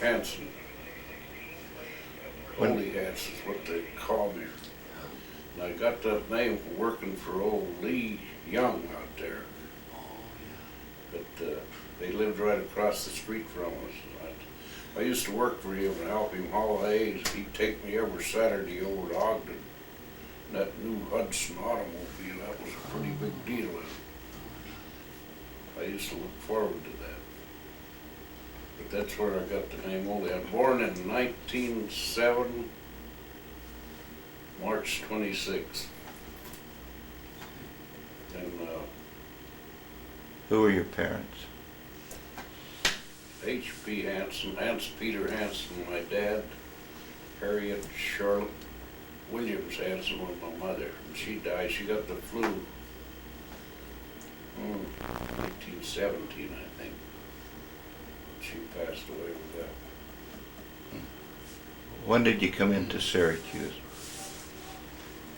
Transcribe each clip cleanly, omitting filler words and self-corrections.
Hansen. Holy Hansen is what they call me. And I got that name for working for old Lee Young out there. But they lived right across the street from us. I used to work for him and help him haul hay. He'd take me every Saturday over to Ogden. And that new Hudson automobile, that was a pretty big deal. I used to look forward to that. But that's where I got the name Ole. I was born in 1907, March 26th. And Who were your parents? H.P. Hansen, Peter Hansen, my dad, Harriet Charlotte Williams Hansen was my mother. And she died, she got the flu, 1917, I think. She passed away with that. When did you come into Syracuse?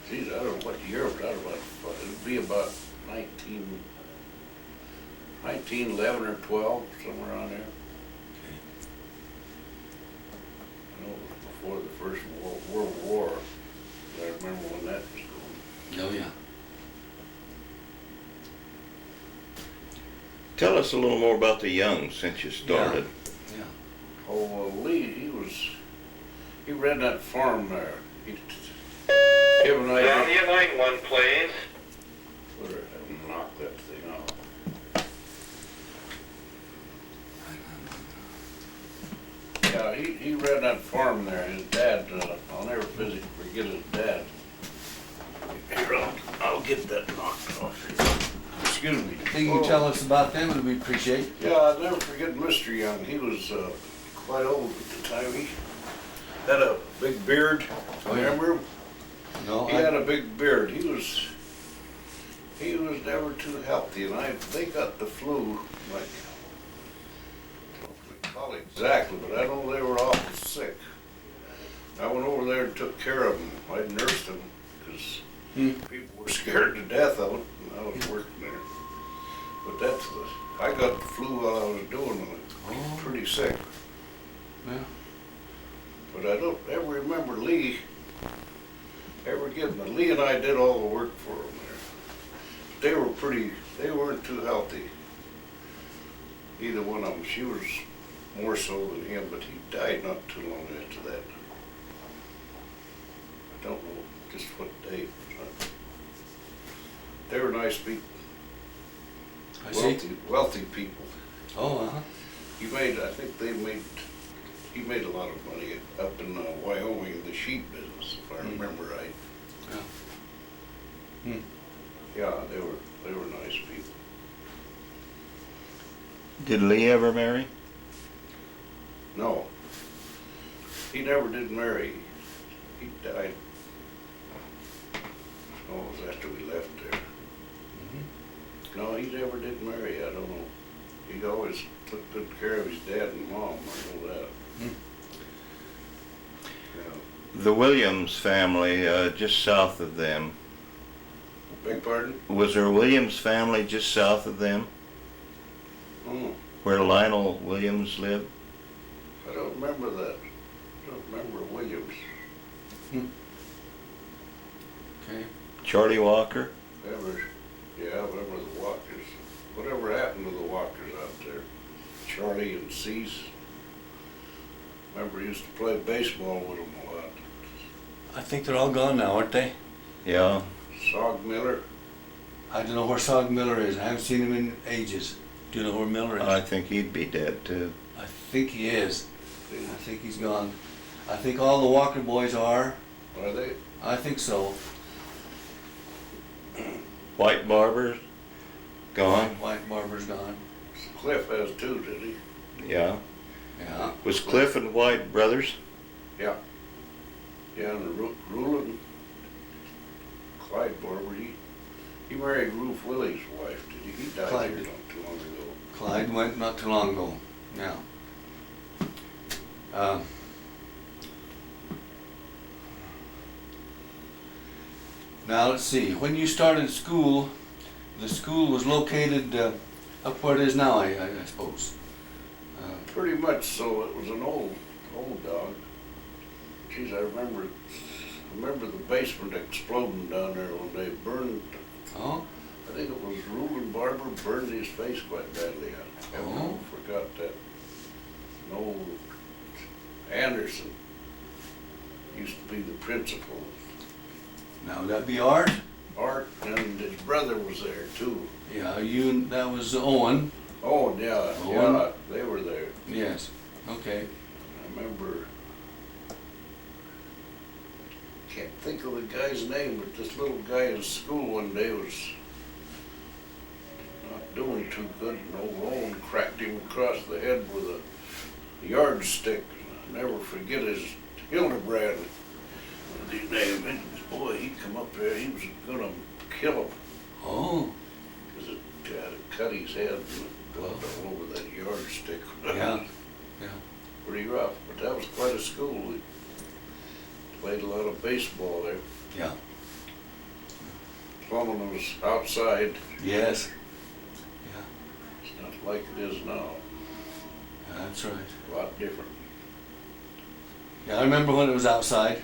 Geez, I don't know what year, but it would be about 1911 or 12, somewhere around there. I know it was before the First World War. I remember when that was going. Oh, yeah. Tell us a little more about the Youngs since you started. Yeah. Oh, well, Lee, he ran that farm there. Him and I. Down the line one, please. Better have him knock that thing off. Yeah, he ran that farm there. His dad, I'll never forget his dad. Here, I'll get that knocked off. Excuse me. Anything you can tell us about them, and we appreciate. Yeah, I'll never forget Mr. Young. He was quite old at the time. He had a big beard. Oh, yeah. Remember him? No, He had a big beard. He was never too healthy, and they got the flu, like, I don't recall exactly, but I know they were awful sick. I went over there and took care of them. I nursed them, because people were scared to death of it, and I was working there. But I got the flu while I was doing it. I was pretty sick. Yeah. But I don't ever remember Lee ever getting it. Lee and I did all the work for him there. They weren't too healthy. Either one of them. She was more so than him, but he died not too long after that. I don't know just what day. They were nice people. I see. Wealthy people. Oh, uh-huh. He made a lot of money up in Wyoming in the sheep business, if I remember right. Yeah. Yeah, they were nice people. Did Lee ever marry? No, he never did marry. He died. Oh, it was after we left there. No, he never did marry. I don't know. He always took good care of his dad and mom. I know that. Yeah. The Williams family, just south of them. Beg pardon? Was there a Williams family just south of them, Oh, where Lionel Williams lived? I don't remember that. I don't remember Williams. Okay. Charlie Walker? Remember the Walkers. Whatever happened to the Walkers out there? Charlie and Cease. Remember, he used to play baseball with them a lot. I think they're all gone now, aren't they? Yeah. Sog Miller. I don't know where Sog Miller is. I haven't seen him in ages. Do you know where Miller is? I think he'd be dead too. I think he is. I think he's gone. I think all the Walker boys are. Are they? I think so. White Barber's gone. White Barber's gone. Cliff has two, did he? Yeah. Yeah. Was Cliff and White brothers? Yeah. Yeah, and Rulon, Clyde Barber, he married Ruth Willie's wife, did he? He died Clyde here did. not too long ago. Clyde went not too long ago. Yeah. Now let's see. When you started school, the school was located up where it is now, I suppose. Pretty much so. It was an old dog. Geez, I remember the basement exploding down there when they burned. Oh, I think it was Reuben Barber burned his face quite badly. I Oh. never forgot that. An old Anderson used to be the principal. now would that be Art? Art and his brother was there too. Yeah, that was Owen. Oh, yeah, Owen? yeah, they were there. Yes, okay. I remember, can't think of the guy's name, but this little guy in school one day was not doing too good, and old Owen cracked him across the head with a yardstick. I'll never forget his Hildebrand was his name. And boy, he'd come up there, he was gonna kill him, Oh, because it had cut his head and blood all over that yardstick. yeah, yeah. Pretty rough, but that was quite a school. We played a lot of baseball there. Yeah. Plumbing was outside. Yes. It's not like it is now. Yeah, that's right. A lot different. Yeah, I remember when it was outside.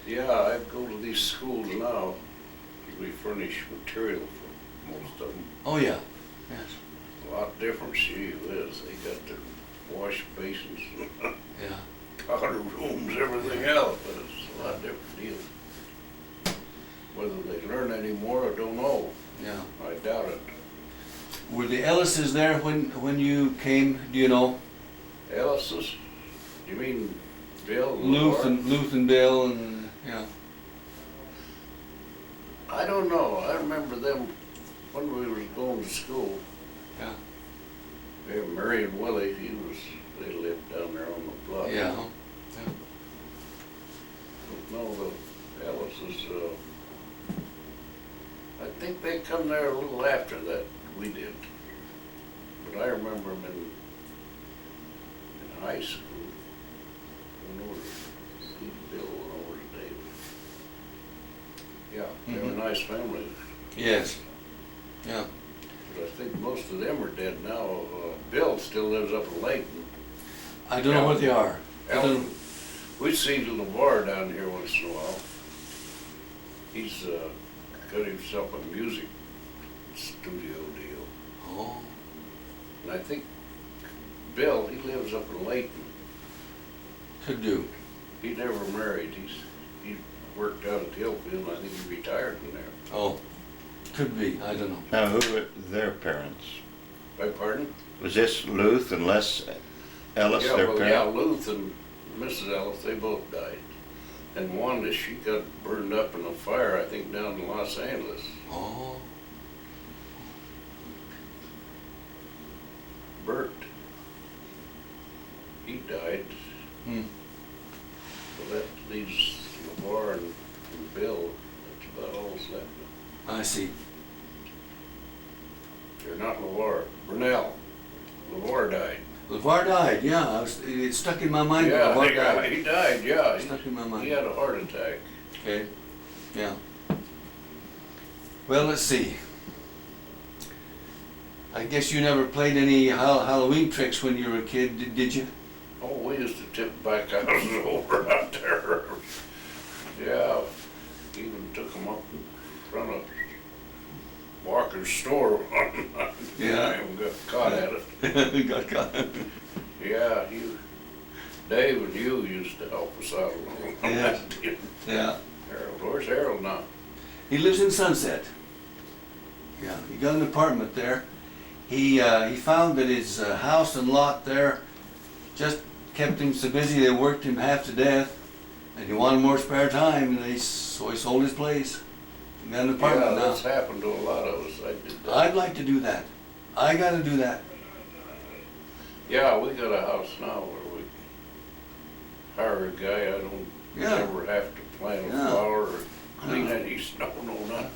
Yeah, I go to these schools now. We furnish material for most of them. Oh, yeah. Yes. A lot different, gee whiz. They got their wash basins, Yeah. powder rooms, everything else, but it's a lot different deal. Whether they learn any more, I don't know. Yeah. I doubt it. Were the Ellises there when you came? Do you know? Ellis's? You mean Bill? Luth and Bill and yeah. I don't know. I remember them when we was going to school. Yeah. Yeah, Mary and Willie, they lived down there on the block. Yeah. No, the Ellis's, I think they come there a little after that we did. But I remember them in high school. Went over to see Bill, went over to David. Yeah, they were a nice family. Yes. Yeah. But I think most of them are dead now. Bill still lives up in Layton. I don't know what they are. I don't- Elton, we see LeVar down here once in a while. He's got himself a music studio deal. Oh. And I think Bill, he lives up in Layton. Could do. He never married. He worked out at Hillfield, and I think he retired from there. Oh. Could be. I don't know. Now, who were their parents? Beg pardon? Was this Luth and Les Ellis, Yeah, their well, parents? yeah, Luth and Mrs. Ellis, they both died. And Wanda, she got burned up in a fire, I think, down in Los Angeles. Oh. Bert, he died. Hmm. So that leaves LeVar and Bill. That's about all that's left. I see. They're not LeVar. Brunel. LeVar died. LeVar died. Yeah. It stuck in my mind. Yeah, LeVar died. he died, yeah. Stuck in my mind. He had a heart attack. Okay. Yeah. Well, let's see. I guess you never played any Halloween tricks when you were a kid, did you? Oh, we used to tip back houses over out there. Yeah, even took them up in front of Walker's store one Yeah. time, got caught at it. Got caught. Yeah, Dave and you used to help us out a little. Yeah. Yeah. Harold, where's Harold now? He lives in Sunset. Yeah, he got an apartment there. He found that his house and lot there just kept him so busy they worked him half to death, and he wanted more spare time, and so he sold his place. He got an apartment Yeah, now. that's happened to a lot of us. I did that. I'd like to do that. I gotta do that. Yeah, we got a house now where we hire a guy. I don't Yeah. ever have to plant a Yeah. flower or clean Yeah. any snow, no nothing.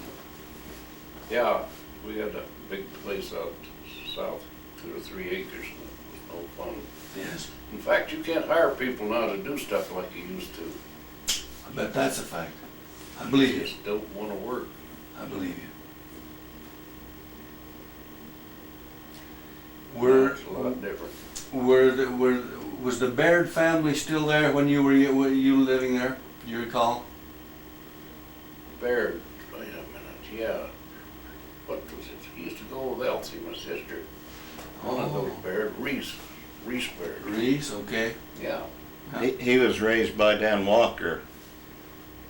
Yeah, we had a big place out south, 2 or 3 acres. It was no fun. Yes. In fact, you can't hire people now to do stuff like you used to. I bet that's a fact. I believe You you. just don't want to work. I believe you. different. Was the Baird family still there when you were living there? Do you recall? Baird, wait a minute, yeah. What was it? He used to go with Elsie, my sister. One of those Baird, Reese Baird. Reese, okay. Yeah, He was raised by Dan Walker,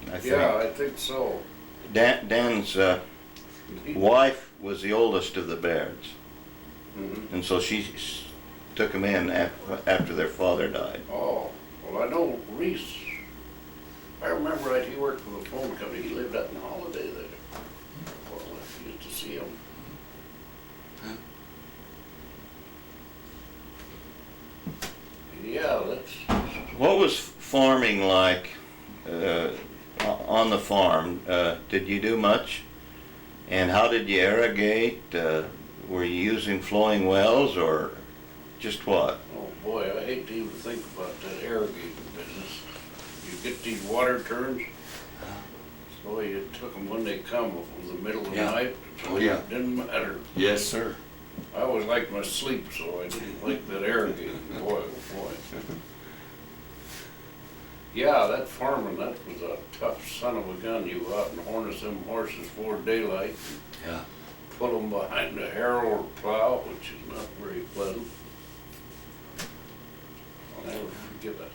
I think. yeah, I think so. Dan's wife was the oldest of the Bairds, Mhm. and so she took him in after their father died. Oh, well, I know Reese. I remember right, he worked for the phone company. He lived out in Holiday there. Well, I used to see him. Yeah, that's, What was farming like on the farm? Did you do much? And how did you irrigate? Were you using flowing wells or just what? oh boy, I hate to even think about that irrigating business. You get these water turns, so you took them when they come, if it was the middle of the Yeah. night. Oh, yeah. It didn't matter. Yes, sir. I always liked my sleep, so I didn't like that irrigating. Boy, oh boy. Yeah, that farming, that was a tough son of a gun. You go out and harness them horses before daylight, Yeah. put them behind a harrow or plow, which is not very pleasant. I'll never forget that.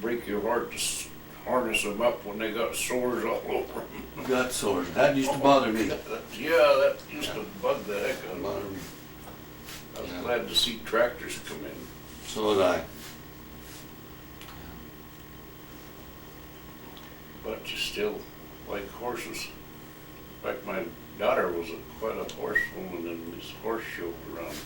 Break your heart to harness them up when they got sores all over them. Got sores. That used to bother me. Yeah, that used to bug the heck out of Bother me. me. I was Yeah. glad to see tractors come in. So did I. But you still like horses. In fact, my daughter was quite a horsewoman in this horse show around.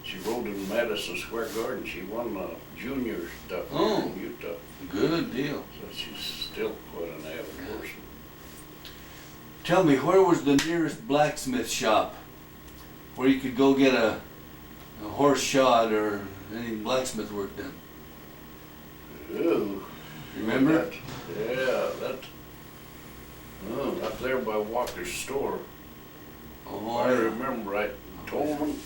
She rode in Madison Square Garden. She won junior stuff here Oh. in Utah. Good deal. So she's still quite an avid horseman. Tell me, where was the nearest blacksmith shop where you could go get a horse shod or any blacksmith work done? Ooh. Remember? That, yeah, that. Oh, up there by Walker's store. Oh, I yeah. remember right. Tolman.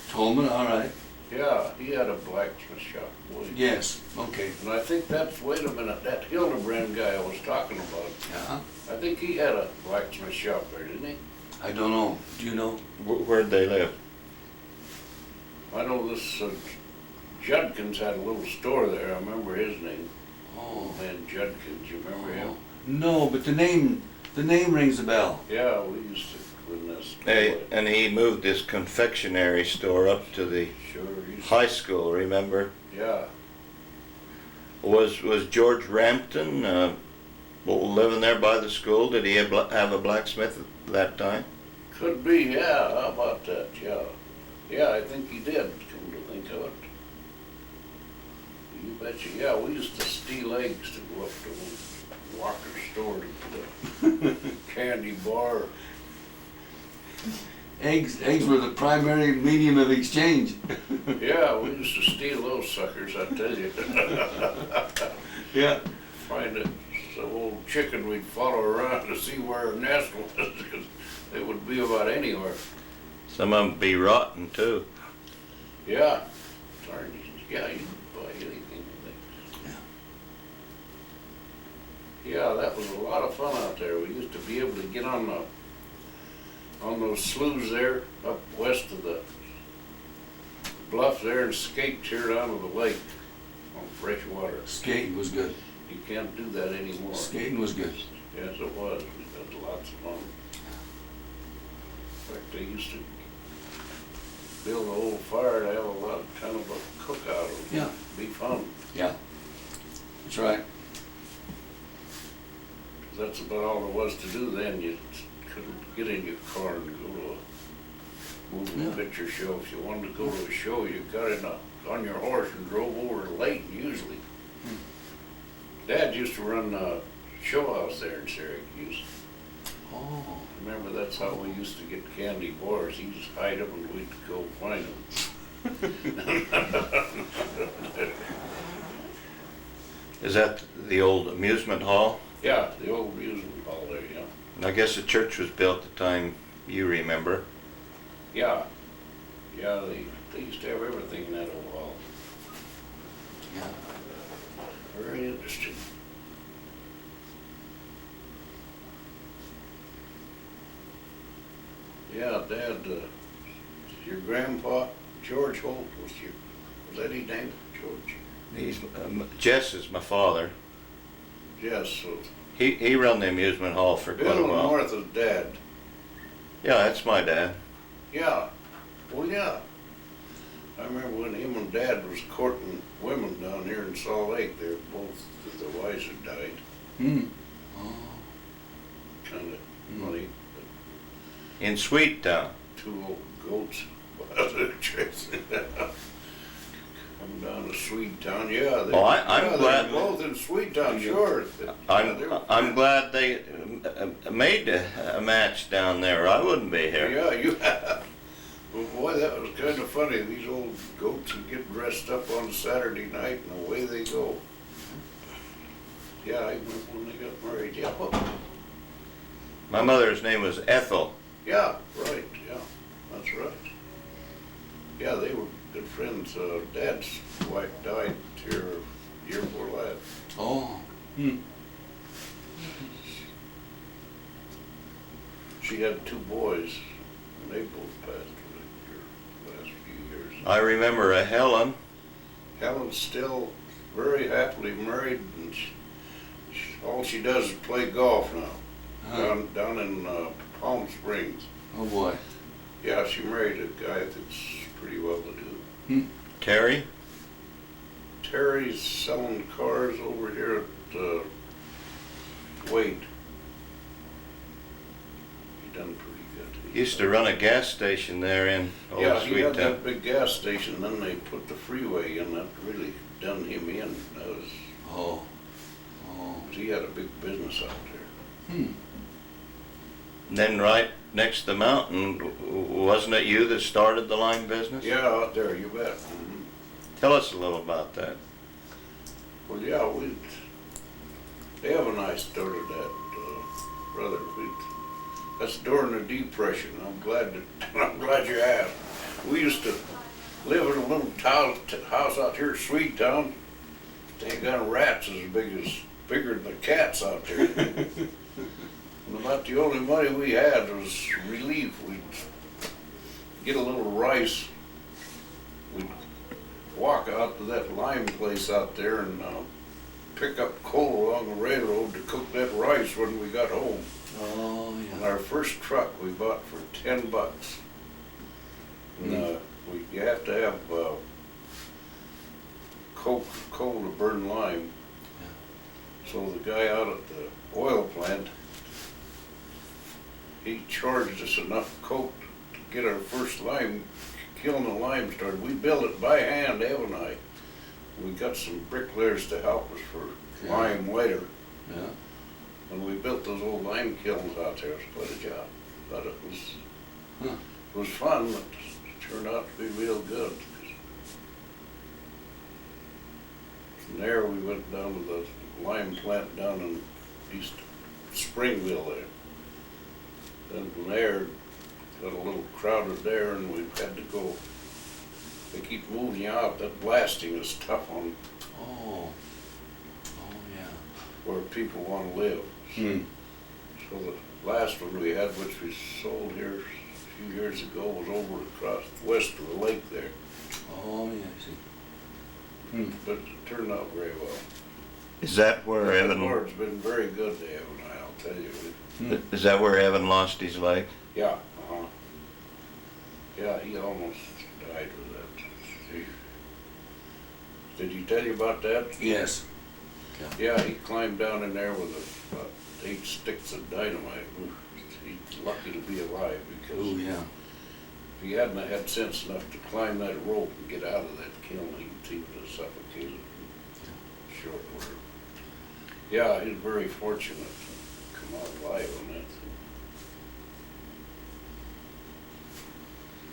Tolman, all right. Yeah, he had a blacksmith shop. Boy. Yes, okay. And I think that's, wait a minute, that Hildebrand guy I was talking about, Yeah. I think he had a blacksmith shop there, didn't he? I don't know. Do you know? Where'd they live? I know this Judkins had a little store there. I remember his name. Oh. Man, Judkins, you remember him? No, but the name rings a bell. Yeah, we used to clean this. Hey, and he moved his confectionery store up to the Sure, he used high school, remember? yeah. Was George Rampton living there by the school? Did he have a blacksmith at that time? Could be, yeah. How about that? Yeah. Yeah, I think he did, come to think of it. You betcha. Yeah, we used to steal eggs to go up to Walker's store to get a candy bar. Eggs were the primary medium of exchange. Yeah, we used to steal those suckers, I tell you. Yeah. Find it, some old chicken we'd follow around to see where her nest was, because they would be about anywhere. Some of them be rotten too. Yeah. Darn, yeah, you can buy anything you think. Yeah, that was a lot of fun out there. We used to be able to get on those sloughs there up west of the bluff there and skate clear down to the lake on fresh water. Skating was good. You can't do that anymore. Skating was good. Yes, it was. We had lots of fun. In fact, they used to build an old fire to have a lot, kind of a cookout. It would Yeah. be fun. Yeah. That's right. 'Cause that's about all there was to do then. You couldn't get in your car and go to a moving Yeah. picture show. If you wanted to go to a show, you got on your horse and drove over late usually. Dad used to run a show house there in Syracuse. Oh. Remember, that's how we used to get candy bars. He'd just hide them and we'd go find them. Is that the old amusement hall? Yeah, the old amusement hall there, yeah. I guess the church was built the time you remember. Yeah, Yeah, they used to have everything in that old hall. Yeah. Very interesting. Yeah, Dad, your grandpa, George Holt, was that his name? George? He's, Jess is my father. Yes, so He run the amusement hall for quite a Bill while. North's dad. Yeah, that's my dad. Yeah, well, yeah. I remember when him and Dad was courting women down here in Salt Lake. They were both, the wives had died. Hmm. Oh. Kind of Mm. funny. In Sweet Town. Two old goats. Come down to Swede Town, yeah. Oh, I'm yeah, glad- They were both in Swede Town, sure. I'm glad they made a match down there. I wouldn't be here. Yeah, you have. Well, boy, that was kind of funny. These old goats would get dressed up on Saturday night and away they go. Yeah, I remember when they got married. Yeah, My mother's name was Ethel. yeah, right. Yeah, that's right. Yeah, they were good friends. Dad's wife died here a year before last. Oh. Hmm. She had two boys, and they both passed away here the last few years. I remember a Helen. Helen's still very happily married, and all she does is play golf now, Huh. down in Palm Springs. Oh boy. Yeah, she married a guy that's pretty well to do. Terry. Terry's selling cars over here at Wade. He done pretty good. Used to run a gas station there in Old Yeah, he Sweet had Town. that big gas station, then they put the freeway in, that really done him in. That was, Oh. Oh. he had a big business out there. Hmm. And then right next to the mountain, wasn't it you that started the lime business? Yeah, out there, you bet. Mhm. Tell us a little about that. Well, yeah, Dave and I started that, brother. That's during the Depression. I'm glad you asked. We used to live in a little house out here in Swede Town. They got rats bigger than the cats out there. And about the only money we had was relief. We'd get a little rice. We'd walk out to that lime place out there and pick up coal along the railroad to cook that rice when we got home. Oh And yeah. our first truck we bought for $10. And you have to have coal to burn lime. So the guy out at the oil plant, he charged us enough coke to get our first kiln of lime started. We built it by hand, Ev and I. We got some bricklayers to help us for Yeah. lime later. Yeah. When we built those old lime kilns out there, it was quite a job. But it was fun, but it turned out to be real good. From there, we went down to the lime plant down in East Springville there. Then from there, got a little crowded there and we had to go. They keep moving you out. That blasting is tough on Oh. Oh yeah. where people want to live. Hmm. So the last one we had, which we sold here a few years ago, was over across west of the lake there. Oh yeah. I see. Hmm. But it turned out very well. Is that where The Evan? Lord's been very good to Evan and I, I'll tell you. Is that where Evan lost his leg? Yeah, yeah, he almost died with that. Did he tell you about that? Yes. Yeah, he climbed down in there with about 8 sticks of dynamite. He's lucky to be alive because Oh yeah. if he hadn't have had sense enough to climb that rope and get out of that kiln, he would have suffocated in short order. Yeah, he's very fortunate to come out alive on that thing.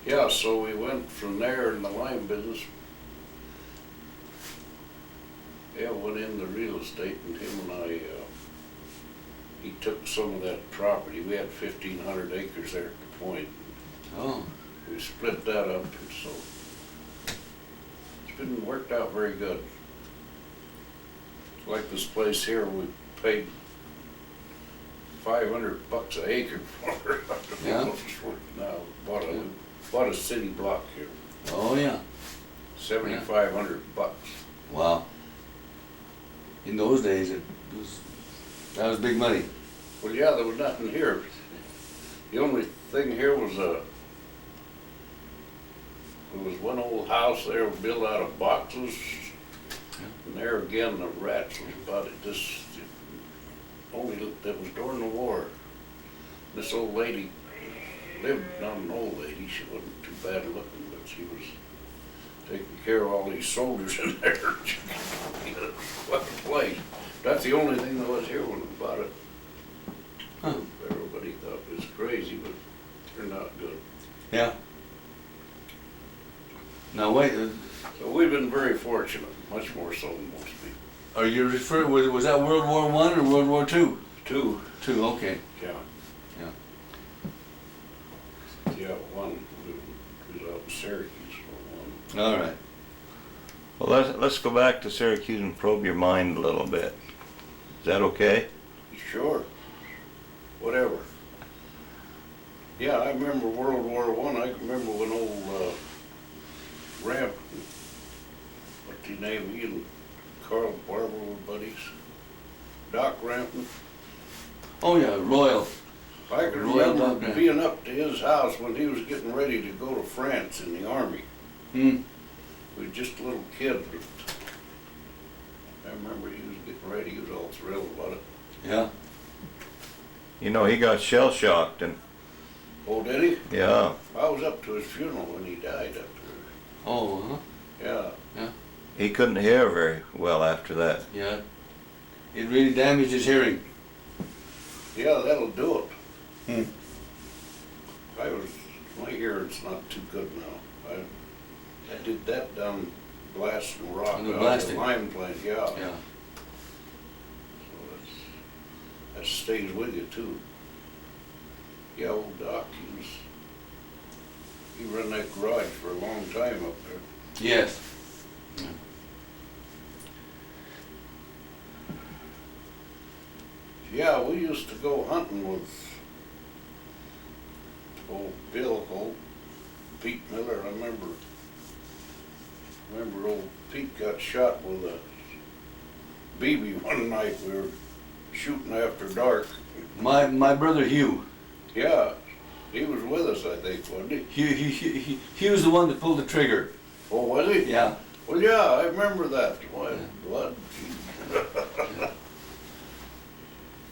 Yeah, so we went from there in the lime business. Yeah, went into real estate and him and I, he took some of that property. We had 1,500 acres there at the point. Oh. we split that up, and so it's been worked out very good. Like this place here, we paid $500 an acre for it. Yeah. Now, bought a city block here, Oh, yeah. $7,500. Wow. In those days, that was big money. Well, yeah, there was nothing here. The only thing here was there was one old house there built out of boxes. And there again, the rats was about it. That was during the war. This old lady lived, not an old lady, she wasn't too bad looking, but she was taking care of all these soldiers in there. What a place. That's the only thing that was here when we bought it. Huh. Everybody thought it was crazy, but it turned out good. Yeah. Now wait, So we've been very fortunate, much more so than most people. are you referring, was that World War I or World War II? Two, Two, okay. yeah. Yeah. Yeah, one was out in Syracuse for one. All right. Well, let's go back to Syracuse and probe your mind a little bit. Is that okay? Sure. Whatever. Yeah, I remember World War I. I remember when old Ramp, what's his name? He and Carl Barber were buddies. Doc Rampton. Oh, yeah, Royal. I can Royal remember Doc Rampton. being up to his house when he was getting ready to go to France in the army. Hmm. We were just a little kid. But I remember he was getting ready. He was all thrilled about it. Yeah. You know, he got shell shocked, and Oh, did he? yeah, I was up to his funeral when he died up Oh, huh? there. Yeah. he couldn't hear very well after that. Yeah. It really damaged his hearing. Yeah, that'll do it. Hmm. My hearing's not too good now. I did that down blasting rock On the out blasting. of the lime plant, yeah. Yeah. So that stays with you too. Yeah, old Doc, he run that garage for a long time up there. Yes. Yeah, we used to go hunting with old Bill, old Pete Miller. I remember old Pete got shot with a BB one night. We were shooting after dark. My brother Hugh. Yeah, he was with us, I think, wasn't he? He was the one that pulled the trigger. Oh, was he? Yeah. Well, yeah, I remember that. Boy, blood.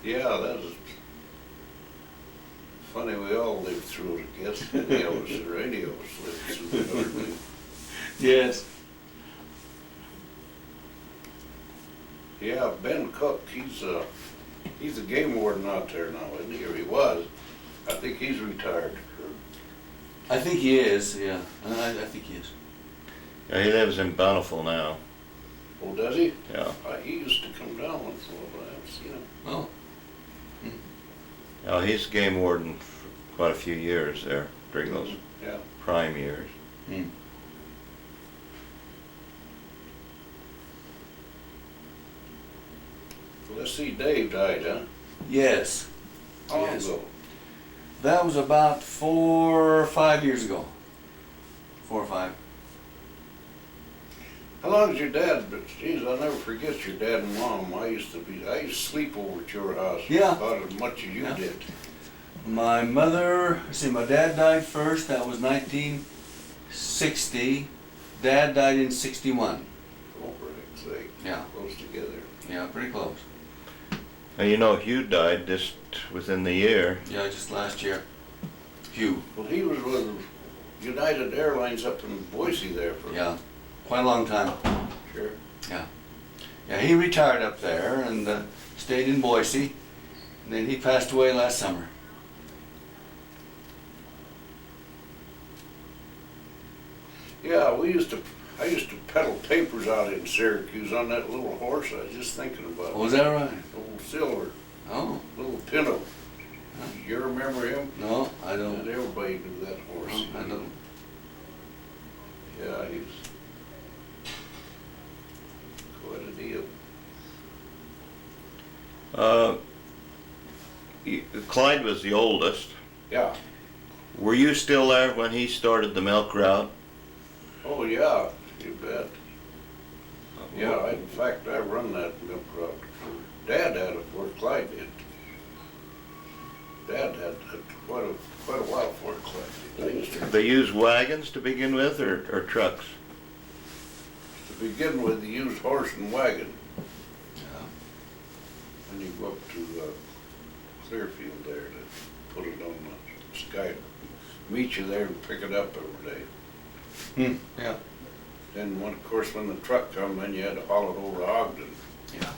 Yeah, that was funny. We all lived through it, I guess. Any of us lived through it, hardly. Yes. Yeah, Ben Cook, he's a game warden out there now, isn't he? Or he was. I think he's retired. I think he is, yeah. I think he is. Yeah, he lives in Bountiful now. Oh, does he? Yeah. He used to come down once in a while, but I haven't seen him. Oh. Now, he's game warden for quite a few years there, during those Yeah. prime years. Hmm. Well, let's see, Dave died, huh? Yes. How long Yes. ago? That was about 4 or 5 years ago. 4 or 5. How long is your dad? But geez, I'll never forget your dad and mom. I used to sleep over at your house. Yeah. About as much as you Yeah. did. My mother, my dad died first. That was 1960. Dad died in 61. Oh, for heck's sake. Yeah. Close together. Yeah, pretty close. Now, you know, Hugh died just within the year. Yeah, just last year. Hugh. Well, he was with United Airlines up in Boise there for Yeah, quite a long time. sure. Yeah. Yeah, he retired up there and stayed in Boise. And then he passed away last summer. Yeah, I used to peddle papers out in Syracuse on that little horse. I was just thinking about it. Was that right? Old Silver, Oh, little Pinto. You remember him? no, I And don't. everybody knew that horse. I don't. Yeah, he's quite a deal. Uh, Clyde was the oldest. Yeah. Were you still there when he started the milk route? Oh, yeah, you bet. Yeah, in fact, I run that milk route. Dad had it before Clyde did. Dad had it quite a while before Clyde did. I used to They used wagons to begin with, or trucks? begin with, he used horse and wagon. Yeah. And you go up to Clearfield there to put it on the sky, meet you there and pick it up every day. Yeah. Then, of course, when the truck come, then you had to haul it over to Ogden. Yeah.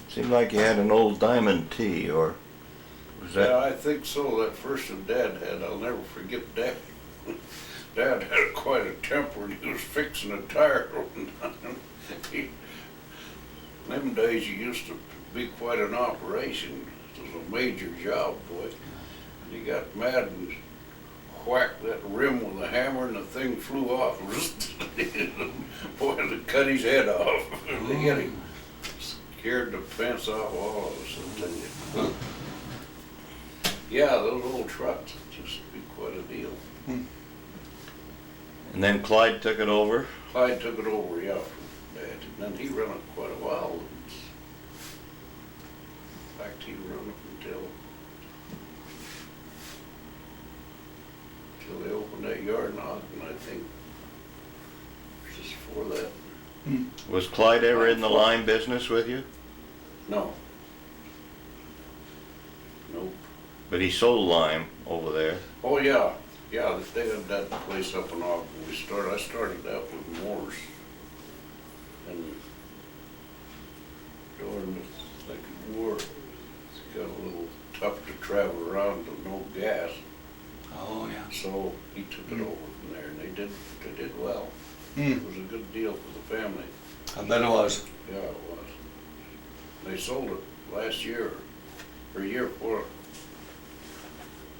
Seemed like you had an old Diamond T, or was that? Yeah, I think so. That first one Dad had, I'll never forget Dad. Dad had quite a temper, and he was fixing a tire one time. Them days, you used to be quite an operation. It was a major job, boy. And he got mad and whacked that rim with a hammer, and the thing flew off. Boy, it cut his head off. They got him scared the pants off all of us, I'll tell you. Yeah, those old trucks used to be quite a deal. And then Clyde took it over. Clyde took it over, yeah, from Dad, and then he ran it quite a while. In fact, he ran it until they opened that yard in Ogden, I think. Just before that. Was Clyde ever in the lime business with you? No. Nope. But he sold lime over there. Oh, yeah. Yeah, they had that place up in Ogden. I started that with Moore's. And during the Second War, it got a little tough to travel around with no gas. Oh, yeah. So he took it over from there, and they did well. Hmm. It was a good deal for the family. I bet it was. Yeah, it was. They sold it last year, or year before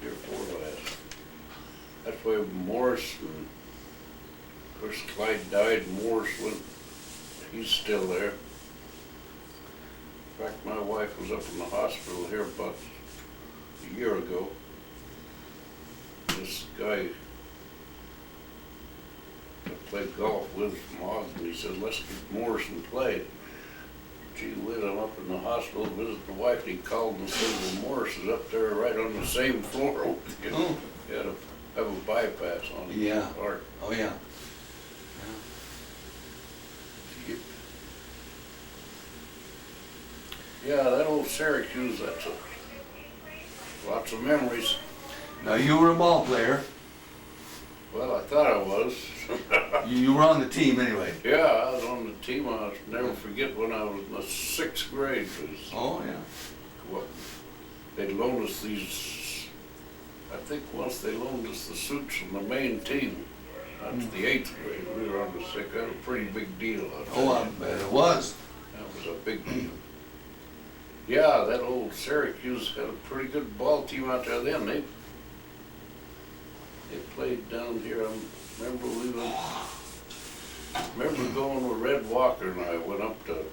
last. That's why Morris, and of course Clyde died, and Morris went, he's still there. In fact, my wife was up in the hospital here about a year ago. This guy I played golf with from Ogden, he said, let's get Morris and play. Gee whiz, I'm up in the hospital visiting the wife, and he called and said, well, Morris is up there right on the same floor with you. Oh. He had to have a bypass on his Yeah. heart. Oh, yeah. Yeah, that old Syracuse, lots of memories. Now, you were a ball player. Well, I thought I was. You were on the team anyway. Yeah, I was on the team. I'll never forget when I was in the 6th grade. Oh, yeah. They'd loaned us these, I think once they loaned us the suits from the main team. That's the 8th grade. We were on the 6th. That was a pretty big deal. I'll tell Oh, I you. bet it was. That was a big deal. Yeah, that old Syracuse had a pretty good ball team out there then. They played down here. I remember going with Red Walker, and I went up to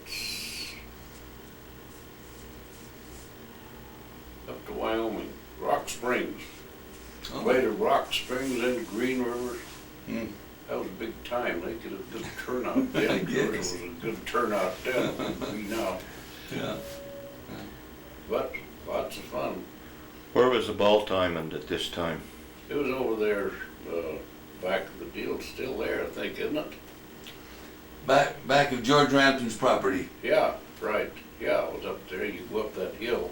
Wyoming, Rock Springs. Oh. Played at Rock Springs and Green River. Hmm. That was a big time. They get a good turnout then. I Of course, it guess. was a good turnout then. It would be now. Yeah. But lots of fun. Where was the ball diamond at this time? It was over there, back of the deal. It's still there, I think, isn't it? Back of George Rampton's property. Yeah, right. Yeah, it was up there. You go up that hill.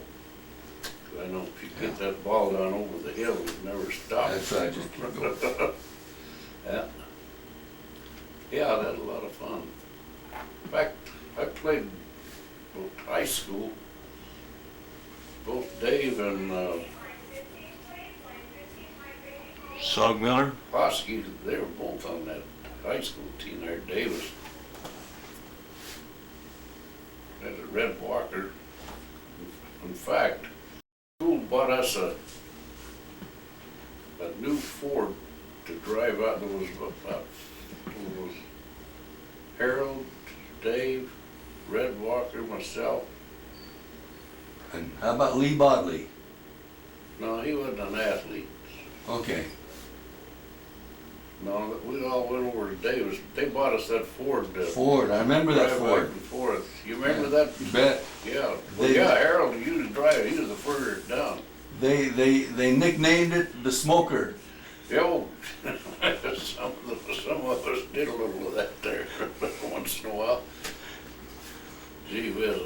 I know if you get that ball down over the hill, you'd never stop. That's right, just keep going. Yeah. Yeah, that was a lot of fun. In fact, I played both high school. Both Dave and Sogmiller? Hosky, they were both on that high school team there. Davis. There's a Red Walker. In fact, school bought us a new Ford to drive out, there was Harold, Dave, Red Walker, myself. And how about Lee Bodley? No, he wasn't an athlete. Okay. No, we all went over to Davis. They bought us that Ford. Ford, I remember that drive Ford. back and forth. You remember Yeah. that? You bet. Yeah. Well, They- yeah, Harold used to drive. He was the furthest down. They nicknamed it the Smoker. Yeah, well, some of us did a little of that there once in a while. Gee whiz,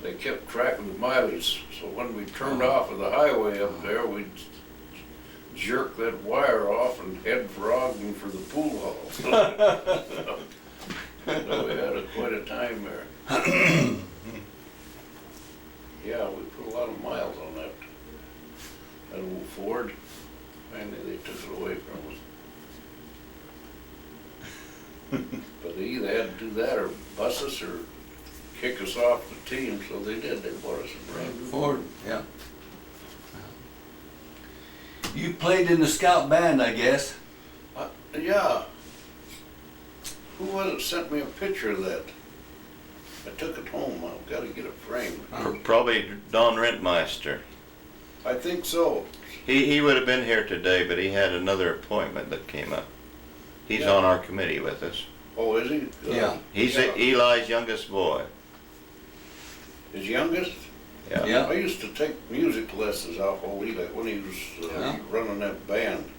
they kept track of the mileage, so when we turned off of the highway up there, we'd jerk that wire off and head for Ogden for the pool hall. So we had quite a time there. Yeah, we put a lot of miles on that old Ford. Finally, they took it away from us. But they either had to do that or bus us or kick us off the team, so they did. They bought us a brand new Ford, yeah. You played in the scout band, I guess. Yeah. Who was it sent me a picture of that? I took it home. I've got to get it framed. Probably Don Rentmeister. I think so. He would have been here today, but he had another appointment that came up. He's Yeah. on our committee with us. Oh, is he? Yeah. He's Yeah. Eli's youngest boy. His youngest? Yeah. Yeah. I used to take music lessons off old Eli when he was Yeah. running that band.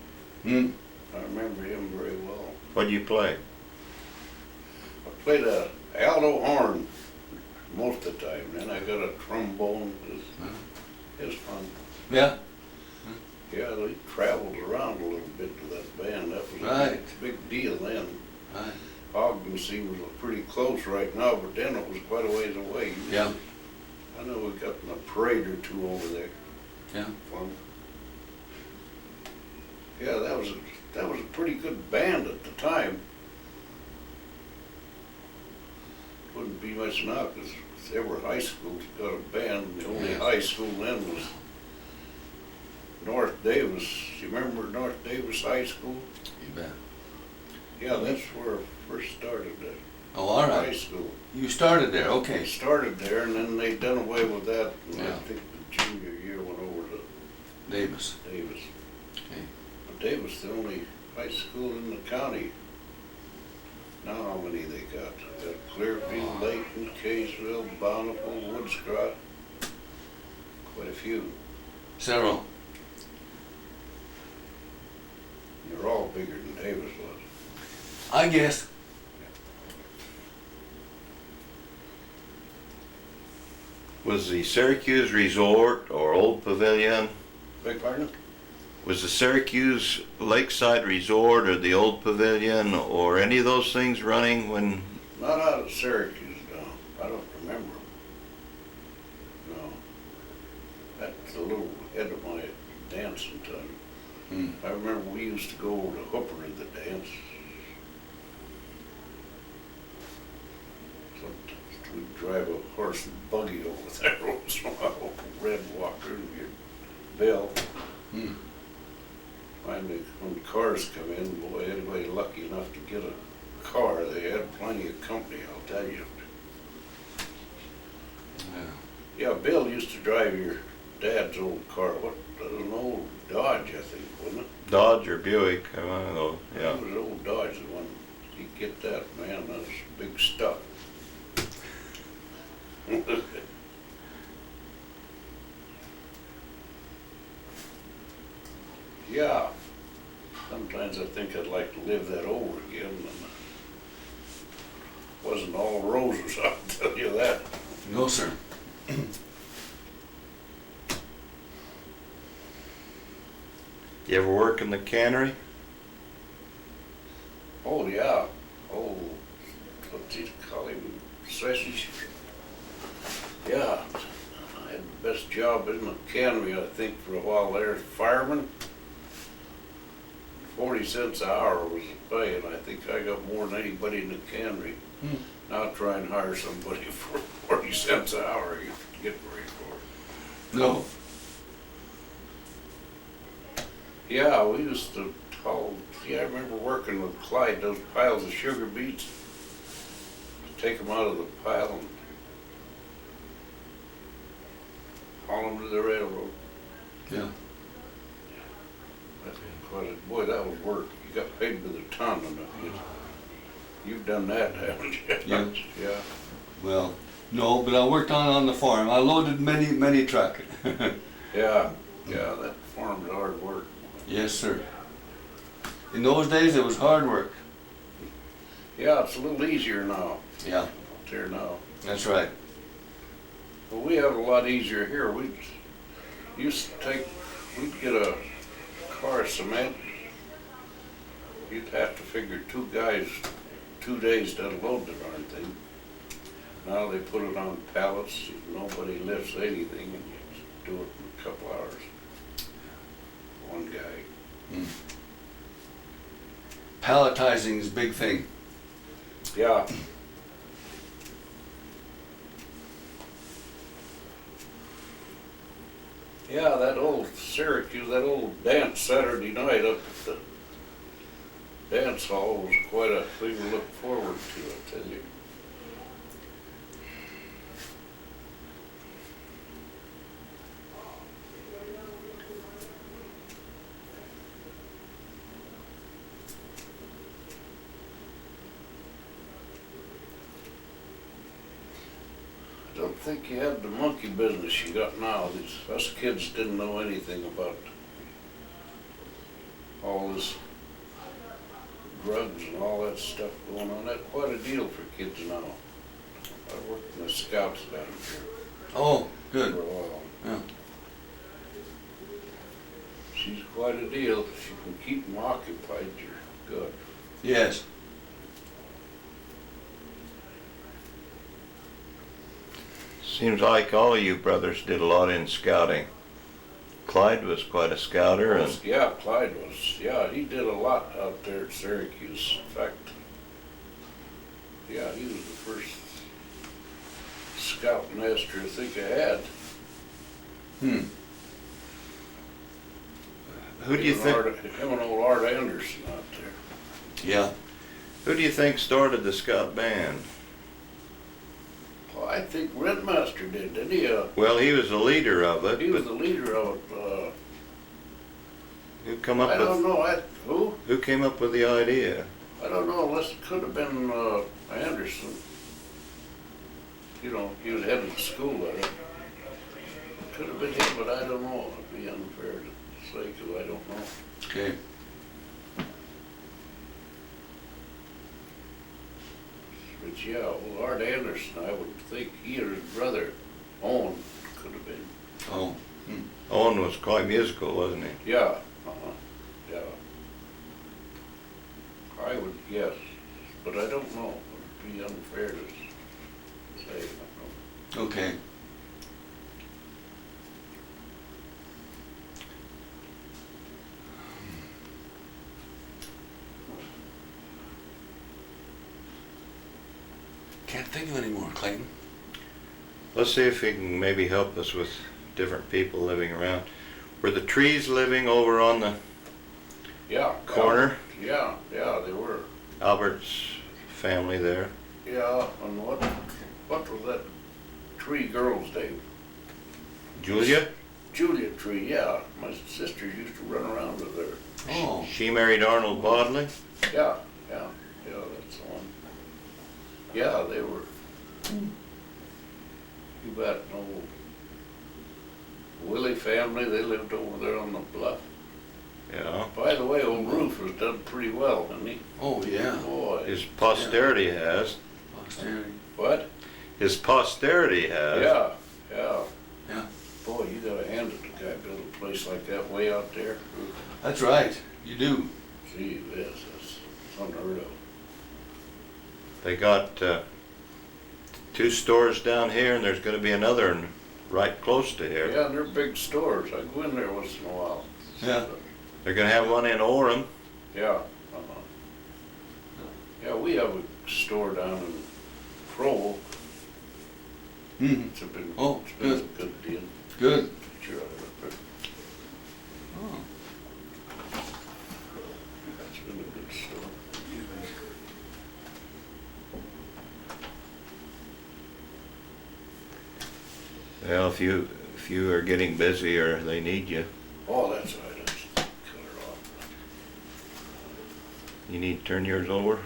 Hmm. I remember him very well. What do you play? I played a alto horn most of the time. Then I got a trombone. It was fun. Yeah. Yeah, they traveled around a little bit with that band. That was a Right. big deal then. Right. Ogden seems pretty close right now, but then it was quite a ways away. Yeah. I know we got in a parade or two over there. Yeah. Fun. Yeah, that was a pretty good band at the time. Wouldn't be much now because every high school's got a band. The only Yeah. high school then was North Davis. You remember North Davis High School? You bet. Yeah, that's where I first started at Oh, all high right. school. You started there, We okay. started there and then they done away with that. And I Yeah. think the junior year went over to Davis. Davis. Okay. But Davis, the only high school in the county. Now how many they got? They got Clearfield, Layton, Kaysville, Bountiful, Woodscrot. Quite a few. Several. They're all bigger than Davis was. I guess. Was the Syracuse Resort or Old Pavilion, Beg pardon? was the Syracuse Lakeside Resort or the Old Pavilion or any of those things running when, Not out of Syracuse, no. I don't remember. No. That's a little ahead of my dancing time. Hmm. I remember we used to go over to Hooper to dance. Sometimes we'd drive a horse and buggy over there once in a while, Red Walker and your Bill. Hmm. Finally, when cars come in, boy, anybody lucky enough to get a car, they had plenty of company, I'll tell you. Yeah. Yeah, Bill used to drive your dad's old car, what, an old Dodge, I think, wasn't it? Dodge or Buick, one of those, yeah. It was old Dodge, the one, you get that, man, that's big stuff. Yeah, sometimes I think I'd like to live that over again, and wasn't all roses, I'll tell you that. No, sir. You ever work in the cannery? Oh, yeah, oh, what's he call him, Sausage? Yeah, I had the best job in the cannery, I think, for a while there, fireman. 40 cents an hour was the pay, and I think I got more than anybody in the cannery. Hmm. Now try and hire somebody for 40 cents an hour, you get ready for it. No. Yeah, we used to haul, yeah, I remember working with Clyde, those piles of sugar beets. Take them out of the pile and haul them to the railroad. Yeah. That's quite a, boy, that was work. You got paid with a ton and you've done that, haven't you? Yeah. Yeah. Well, no, but I worked on the farm. I loaded many truck. Yeah, yeah, that farm's hard work. Yes, sir. In those days, it was hard work. Yeah, it's a little easier now, Yeah, out there now. that's right. Well, we have a lot easier here. We used to take, we'd get a car of cement. You'd have to figure 2 guys, 2 days to unload the darn thing. Now they put it on pallets, nobody lifts anything, and you just do it in a couple hours. One guy. Palletizing is a big thing. Yeah. Yeah, that old Syracuse, that old dance Saturday night up at the dance hall was quite a thing to look forward to, I tell you. I don't think you had the monkey business you got now. Us kids didn't know anything about all this drugs and all that stuff going on. That's quite a deal for kids now. I worked in the scouts down here Oh, for good. a while. Yeah. She's quite a deal. If you can keep them occupied, you're good. Yes. Seems like all you brothers did a lot in scouting. Clyde was quite a scouter, and Yeah, Clyde was. Yeah, he did a lot out there at Syracuse. In fact, yeah, he was the first scout master I think I had. who do you think? Him and old Art Anderson out there. Yeah. Who do you think started the scout band? Well, I think Rentmaster didn't he? Well, he was the leader of it, He was but the leader of it. who come up I don't with know. Who? who came up with the idea? I don't know. Unless it could have been Anderson. You know, he was head of the school at it. Could have been him, but I don't know. It'd be unfair to say because I don't know. Okay. But yeah, old Art Anderson, I would think he or his brother, Owen, could have been. Oh. Owen was quite musical, wasn't he? Yeah, yeah. I would guess, but I don't know. It'd be unfair to say. I don't know. Okay. Can't think of any more, Clayton. Let's see if he can maybe help us with different people living around. Were the trees living over on the Yeah. corner? Yeah, they were. Albert's family there. Yeah, and what was that tree girl's name? Julia? Julia Tree, yeah. My sisters used to run around with her. Oh. She married Arnold Bodley? Yeah, that's the one. Yeah, they were. You bet, an old Willie family, they lived over there on the bluff. Yeah. By the way, old Roof has done pretty well, hasn't he? Oh, yeah. Boy. His posterity has. Posterity. What? His posterity has. Yeah. Yeah. Boy, you gotta hand it to the guy built a place like that way out there. That's right. You do. Gee whiz, that's unheard of. They got 2 stores down here, and there's going to be another right close to here. Yeah, and they're big stores. I go in there once in a while. Yeah. They're going to have one in Orem. Yeah. Yeah, we have a store down in Provo. Mm-hmm. It's been, Oh, it's been a good deal. Good. Picture of it up there. Oh. Well, if you are getting busy or they need you, Oh, that's right, I just cut her off. you need to turn yours over.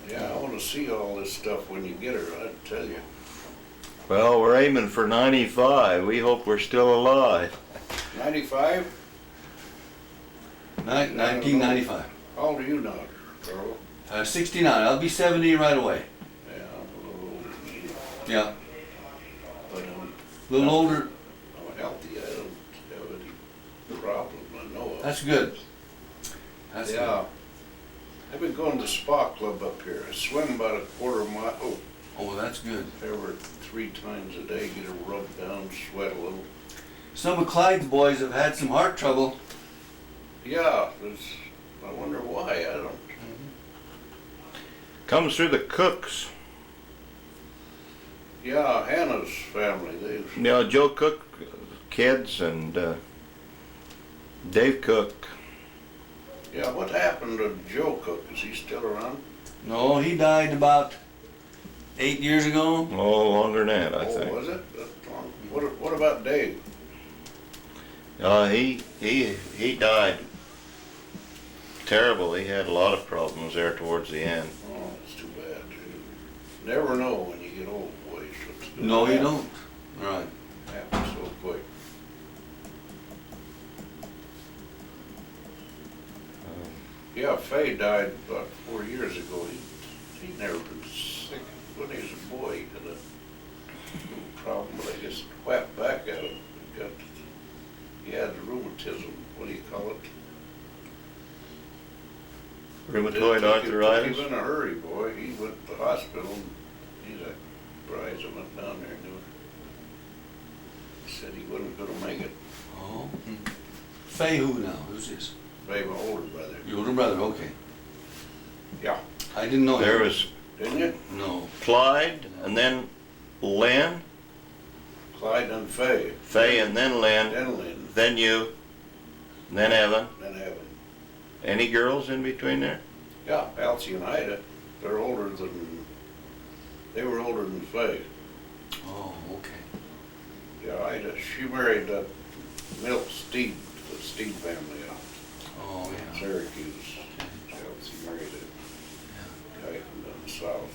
Yeah, I wanna see all this stuff when you get her, I tell you. Well, we're aiming for 95. We hope we're still alive. 95? 1995. How old are you now, Carl? 69. I'll be 70 right away. Yeah, I'm a little older than you, Yeah. but A little older. I'm healthy, I don't have any problem I know of. That's good. That's Yeah. I've been going to the spa club up here. I swim about a quarter mile, good. Oh, that's good. every 3 times a day, get her rubbed down, sweat a little. Some of Clyde's boys have had some heart trouble. Yeah, I wonder why, I don't. Comes through the Cooks. Yeah, Hannah's family, You know, Joe Cook kids and Dave Cook. yeah, what happened to Joe Cook? Is he still around? No, he died about 8 years ago. Oh, longer than that, I Oh, think. was it? That long? What about Dave? He died terrible. He had a lot of problems there towards the end. Oh, it's too bad. Never know when you get old, boys. What's gonna No, you happen. don't. Right. Happens so quick. Yeah, Fay died about 4 years ago. He'd never been sick. When he was a boy, he had a little problem, but I guess it whacked back at him. He had rheumatism, what do you call it? Rheumatoid Took arthritis. him in a hurry, boy. He went to the hospital, and he's surprised I went down there and knew it. He said he wasn't gonna make it. Oh. Fay who now? Who's this? Fay, my older brother. Your older brother, okay. Yeah. I didn't know There him. was Didn't you? No. Clyde and then Lynn, Clyde and Fay. Fay and then Lynn, Then Lynn, then you, then Evan. then Evan. Any girls in between there? Yeah, Alcy and Ida, they were older than Fay. Oh, okay. Yeah, Ida, she married that Milt Steed, the Steed family out Oh, in yeah. Syracuse. Alcy married a guy from down south.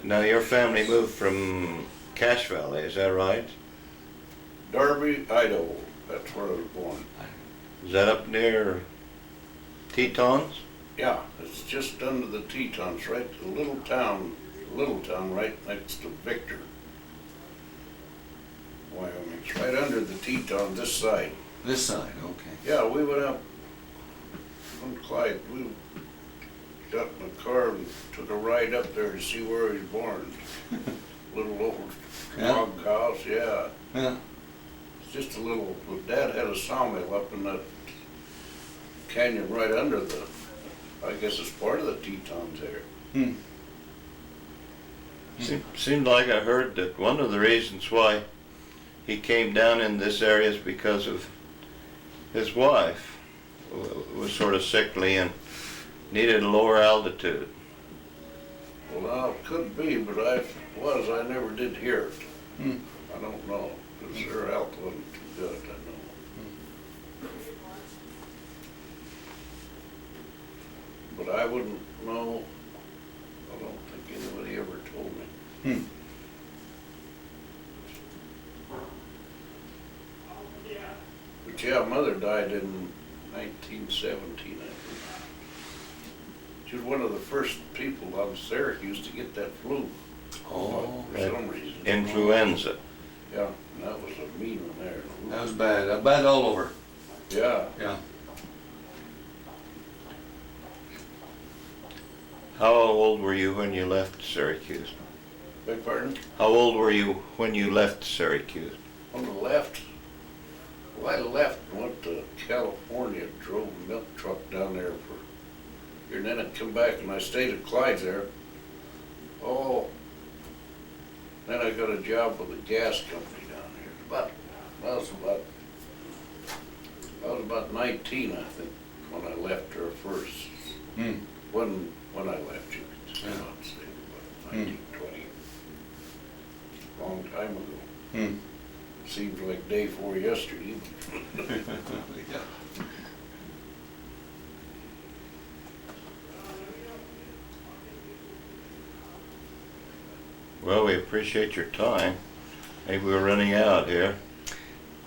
Now your family moved from Cache Valley, is that right? Darby, Idaho, that's where I was born. Is that up near Tetons? Yeah, it's just under the Tetons, right, a little town right next to Victor, Wyoming. It's right under the Tetons, this side. This side, okay. Yeah, we went up from Clyde. We got in the car and took a ride up there to see where he was born. Little old Yeah. log house, yeah. Yeah. It's just a little, but Dad had a sawmill up in that canyon right under I guess it's part of the Tetons there. Hmm. Seemed like I heard that one of the reasons why he came down in this area is because of his wife was sort of sickly and needed a lower altitude. Well, now, it could be, but I never did hear it. Hmm. I don't know, because her health wasn't too good, I know. But I wouldn't know, I don't think anybody ever told me. Hmm. But yeah, Mother died in 1917, I think. She was one of the first people out of Syracuse to get that flu. Oh, For some reason. Influenza. Yeah, and that was a mean one there. that was bad. Bad all over. Yeah, Yeah. How old were you when you left Syracuse? beg pardon? How old were you when you left Syracuse? On the left, well, I left and went to California, drove a milk truck down there and then I come back and I stayed at Clyde's there. Oh, then I got a job with a gas company down here. I was about 19, I think, when I left her first. Hmm. When I left you, it's Yeah. not say, what, 1920, long time ago. Hmm. Seems like day before yesterday. Yeah. Well, we appreciate your time. Maybe we're running out here.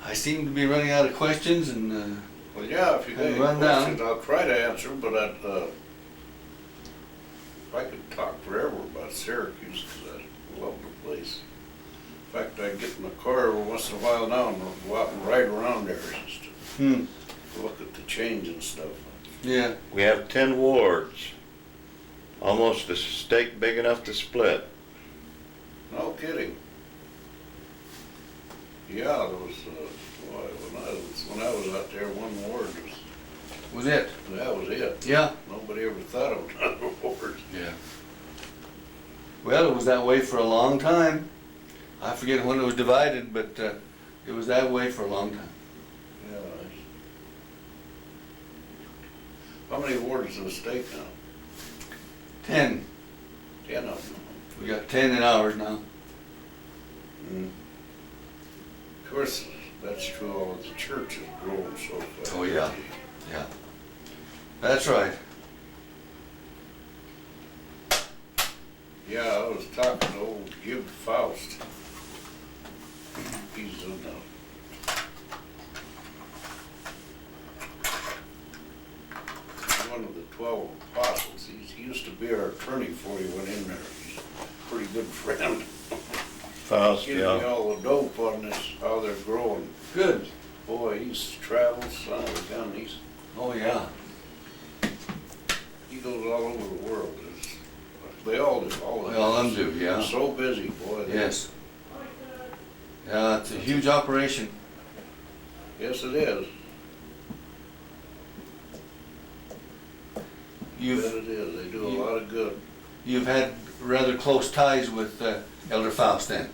I seem to be running out of questions, and Well, yeah, if you got And any run down. questions, I'll try to answer, but I could talk forever about Syracuse, because I love the place. In fact, I get in the car every once in a while now and go out and ride around there, just hmm. to look at the change and stuff. Yeah. We have 10 wards, almost a state big enough to split. No kidding. Yeah, there was, boy, when I was out there, one ward Was it? that was it. Yeah. Nobody ever thought of another ward. Yeah. Well, it was that way for a long time. I forget when it was divided, but it was that way for a long time. Yeah. How many wards in the state now? 10. 10 of them. We got 10 in ours now. Mm. Of course, that's true, all the church is growing so fast. Oh, yeah. Yeah. That's right. Yeah, I was talking to old Gib Faust. He's in one of the 12 apostles. He used to be our attorney before he went in there. He's a pretty good friend. Faust, Gives me yeah. all the dope on this, how they're growing. Good. Boy, he's traveled, son of a gun. Oh, yeah. He goes all over the world. They all do. All All of them do, yeah. So busy, boy. Yes. Yeah, it's a huge operation. Yes, it is. Bet You've it is. They do a you- lot of good. you've had rather close ties with Elder Faust then.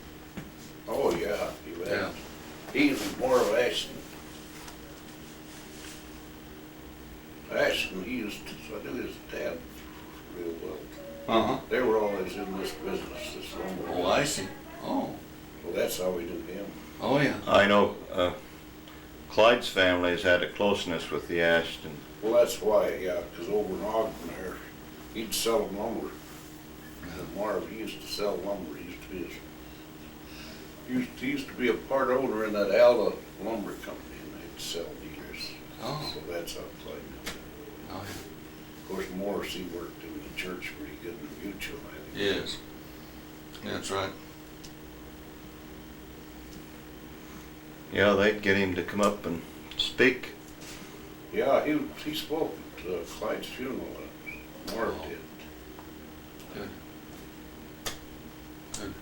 Oh, yeah. You bet. Yeah. He's more of Ashton. Ashton, he used to, so I knew his dad real well. Uh-huh. They were always in this business, this lumber. Oh, I see. Oh. Well, that's how we knew him. Oh, yeah. I know Clyde's family has had a closeness with the Ashton. Well, that's why, yeah, because over in Ogden there, he'd sell them lumber. Marv, he used to sell lumber. He used to be he used to be a part owner in that Alda lumber company, and they'd sell dealers. Oh. So that's how Clyde knew him. Oh, Of course, Morris, he worked in the church pretty good in the mutual, I yeah. think. Yes. That's right. Yeah, they'd get him to come up and speak. Yeah, he spoke at Clyde's funeral, Marv Oh. did. Good. Good.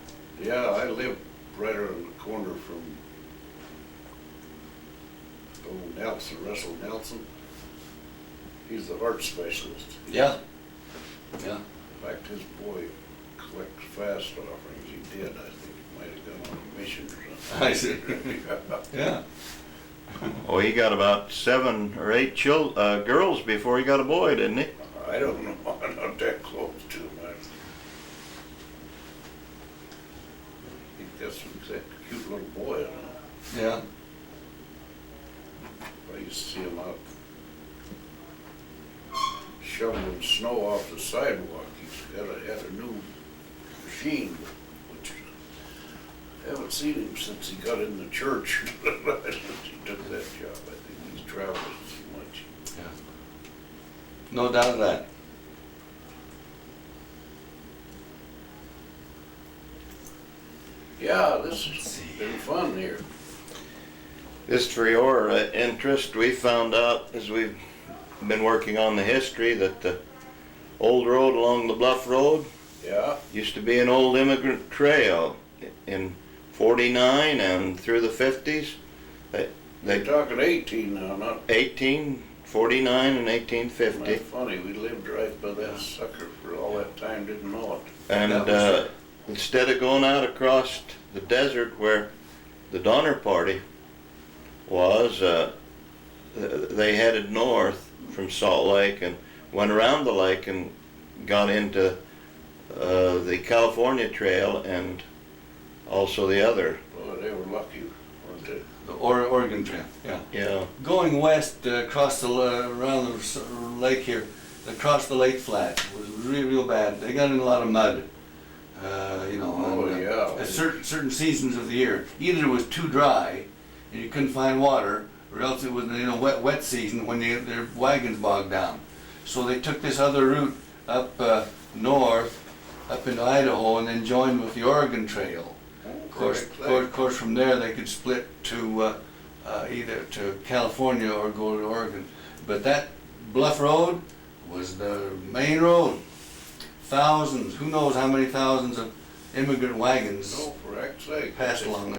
Yeah, I live right around the corner from old Nelson, Russell Nelson. He's the heart specialist. Yeah. Yeah. In fact, his boy collects fast offerings. He did. I think he might have gone on a mission or something. I see. Yeah. Oh, he got about 7 or 8 girls before he got a boy, didn't he? I don't know. I'm not that close to him. I think that's that cute little boy. I don't know. Yeah. I used to see him out shoveling snow off the sidewalk. He's had a new machine, which I haven't seen him since he got in the church. He took that job. I think he's traveled so much. Yeah. No doubt of that. Yeah, this has see. been fun here. Just for your interest, we found out as we've been working on the history that the old road along the Bluff Road Yeah, used to be an old immigrant trail in 49 and through the 50s. they're They talking 18 now, not 1849 and not 1850. funny. We lived right by that sucker for all that time, didn't know it. And That was instead of going out across the desert where the Donner Party was, they headed north from Salt Lake and went around the lake and got into the California Trail and also the other. Boy, they were lucky, weren't they? The Oregon Trail, yeah. Yeah. Going west across around the lake here, across the lake flat was real bad. They got in a lot of mud. Oh, yeah. At certain seasons of the year, either it was too dry and you couldn't find water, or else it was wet season when their wagons bogged down. So they took this other route up north, up into Idaho, and then joined with the Oregon Trail. Of course, from there they could split to either to California or go to Oregon. But that Bluff Road was the main road. Thousands, who knows how many thousands of immigrant wagons Oh, for heck's sake. passed along there.